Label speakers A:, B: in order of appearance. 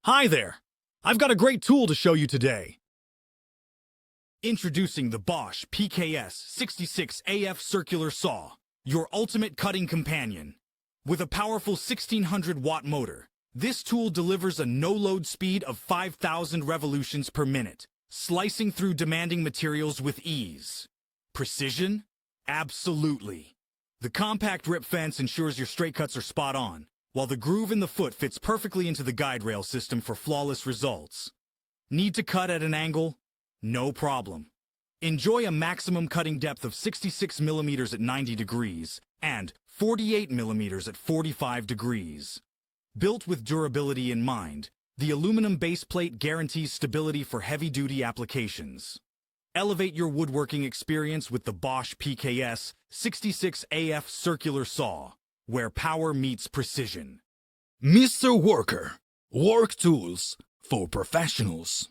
A: Hi there! I've got a great tool to show you today. Introducing the BOSCH PKS 66AF circular saw, your ultimate cutting companion. With a powerful 1600-watt motor, this tool delivers a no-load speed of 5,000 revolutions per minute, slicing through demanding materials with ease. Precision? Absolutely. The compact rip fence ensures your straight cuts are spot on, while the groove in the foot fits perfectly into the guide rail system for flawless results. Need to cut at an angle? No problem. Enjoy a maximum cutting depth of 66 millimeters at 90 degrees and 48 millimeters at 45 degrees. Built with durability in mind, the aluminum base plate guarantees stability for heavy-duty applications. Elevate your woodworking experience with the BOSCH PKS 66AF circular saw, where power meets precision.
B: Mr. Worker, work tools for professionals.